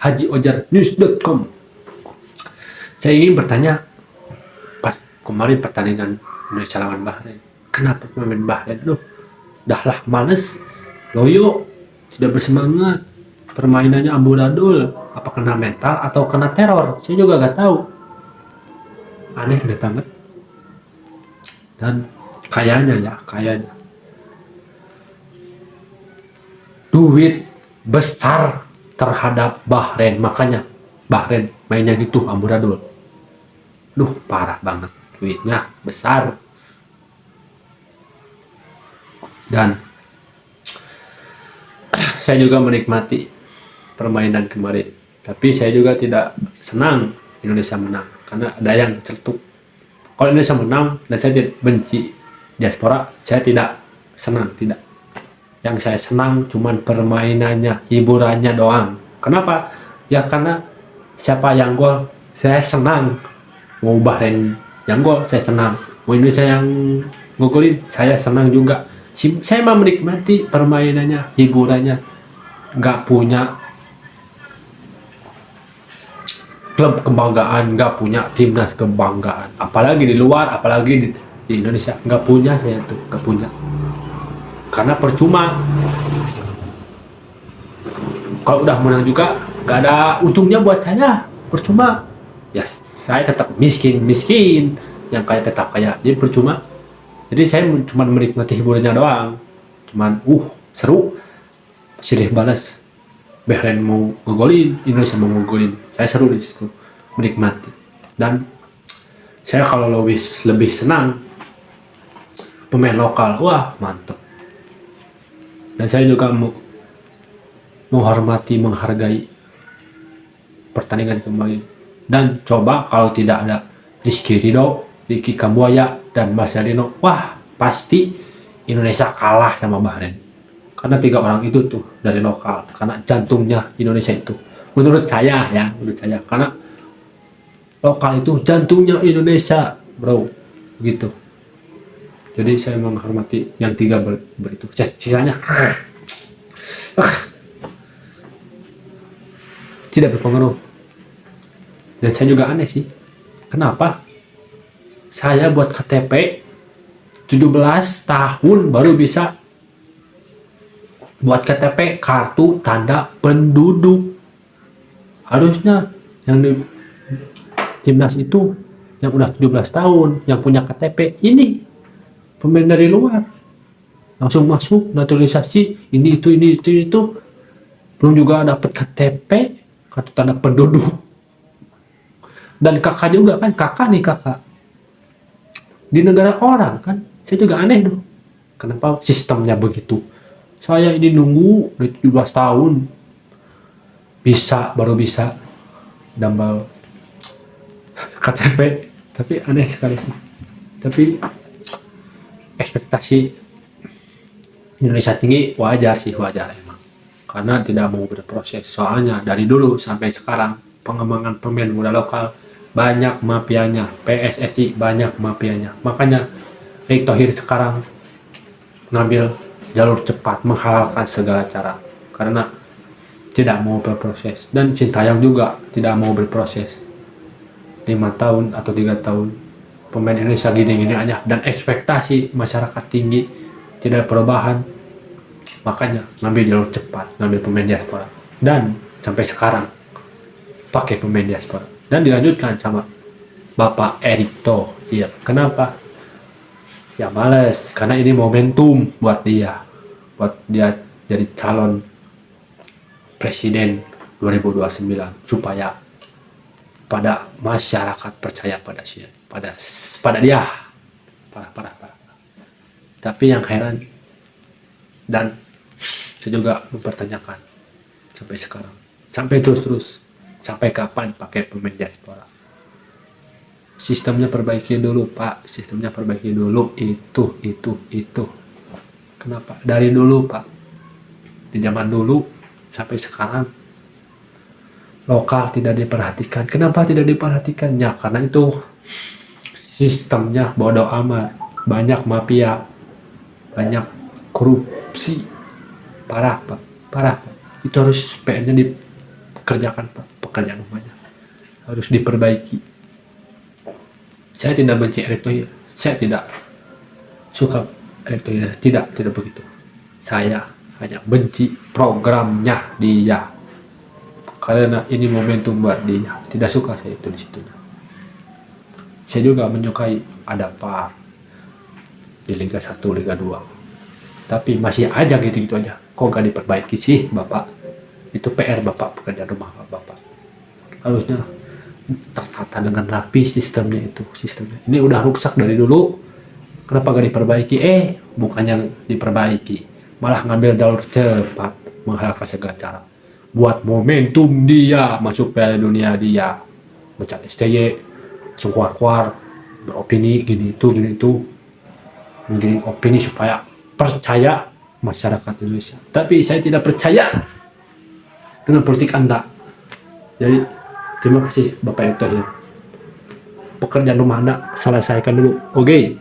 hajiojarnews.com. Saya ingin bertanya, pas kemarin pertandingan Indonesia lawan Bahrain, kenapa pemain Bahrain dahlah males, loyo, tidak bersemangat, permainannya amburadul, apa kena mental atau kena teror, saya juga gak tahu. Aneh banget. Dan kayaknya duit besar terhadap Bahrain, makanya Bahrain mainnya gitu amburadul. Parah banget, duitnya besar. Dan saya juga menikmati permainan kemarin, tapi saya juga tidak senang Indonesia menang karena ada yang celetuk. Kalau Indonesia menang dan saya tidak benci diaspora, saya tidak senang, tidak. Yang saya senang cuman permainannya, hiburannya doang. Kenapa? Ya karena siapa yang gol saya senang. Mau Bahrain yang gol saya senang, mau Indonesia yang ngegolin saya senang juga. Saya mau menikmati permainannya, hiburannya. Nggak punya klub kebanggaan, nggak punya timnas kebanggaan, apalagi di luar, apalagi di Indonesia. Nggak punya, saya tuh nggak punya, karena percuma. Kalau udah menang juga nggak ada untungnya buat saya, percuma. Ya saya tetap miskin, yang kaya tetap kaya, jadi percuma. Jadi saya cuma menikmati hiburannya doang, cuman seru, silih balas, Bahrain mau ngegolin, Indonesia mau ngegolin, saya seru di situ, menikmati. Dan saya kalau lebih senang pemain lokal, wah mantep. Dan saya juga menghargai pertandingan kemarin. Dan coba kalau tidak ada Rizky Ridho, Ricky Kambuaya, dan Marcelino, wah pasti Indonesia kalah sama Bahrain. Karena 3 orang itu tuh dari lokal, karena jantungnya Indonesia itu. Menurut saya, karena lokal itu jantungnya Indonesia, bro, gitu. Jadi saya menghormati yang 3 itu. Sisanya tidak berpengaruh. Dan saya juga aneh sih, kenapa saya buat KTP 17 tahun baru bisa buat KTP, kartu tanda penduduk. Harusnya yang di timnas itu yang udah 17 tahun, yang punya KTP. Ini pemain dari luar langsung masuk naturalisasi, ini itu, belum juga dapat KTP, kartu tanda penduduk. Dan kakak juga kan, kakak di negara orang kan. Saya juga aneh tuh, kenapa sistemnya begitu. Saya ini nunggu dari 17 tahun baru bisa nambah KTP. Tapi aneh sekali sih. Tapi ekspektasi Indonesia tinggi, wajar emang, karena tidak mau berproses. Soalnya dari dulu sampai sekarang pengembangan pemain muda lokal banyak mafianya, PSSI banyak mafianya. Makanya Erick Thohir sekarang ngambil jalur cepat, menghalalkan segala cara karena tidak mau berproses. Dan Sintayong juga tidak mau berproses. 5 tahun atau 3 tahun pemain Indonesia gini-gini aja, dan ekspektasi masyarakat tinggi, tidak perubahan. Makanya ngambil jalur cepat, ngambil pemain diaspora, dan sampai sekarang pakai pemain diaspora. Dan dilanjutkan sama Bapak Erick Thohir. Kenapa? Ya males, karena ini momentum buat dia jadi calon presiden 2029, supaya pada masyarakat percaya pada dia. Parah. Tapi yang heran, dan saya juga mempertanyakan sampai sekarang, sampai terus, sampai kapan pakai pemain diaspora? Sistemnya perbaiki dulu, Pak. Sistemnya perbaiki dulu. Itu. Kenapa? Dari dulu, Pak. Di zaman dulu sampai sekarang lokal tidak diperhatikan. Kenapa tidak diperhatikan? Ya karena itu sistemnya bodoh amat. Banyak mafia, banyak korupsi. Parah, Pak. Itu harus PR-nya kerjakan pekerjaan rumahnya, harus diperbaiki. Saya tidak benci Erick Thohir, saya tidak suka Erick Thohir, tidak begitu. Saya hanya benci programnya dia, karena ini momentum buat dia. Tidak suka saya itu di situ. Saya juga menyukai ada VAR di Liga 1, Liga 2. Tapi masih aja gitu-gitu aja. Kok gak diperbaiki sih, Bapak? Itu PR Bapak, pekerjaan rumah Bapak. Harusnya tertata dengan rapi sistemnya itu. Ini udah rusak dari dulu. Kenapa gak diperbaiki? Bukannya diperbaiki, malah ngambil jalur cepat, menghalalkan segala cara. Buat momentum dia, masuk Piala Dunia dia. Mecat STY, langsung keluar beropini gini itu menggiring opini supaya percaya masyarakat Indonesia. Tapi saya tidak percaya dengan politik Anda. Jadi terima kasih Bapak Erick Thohir. Pekerjaan rumah Anda selesaikan dulu. Oke.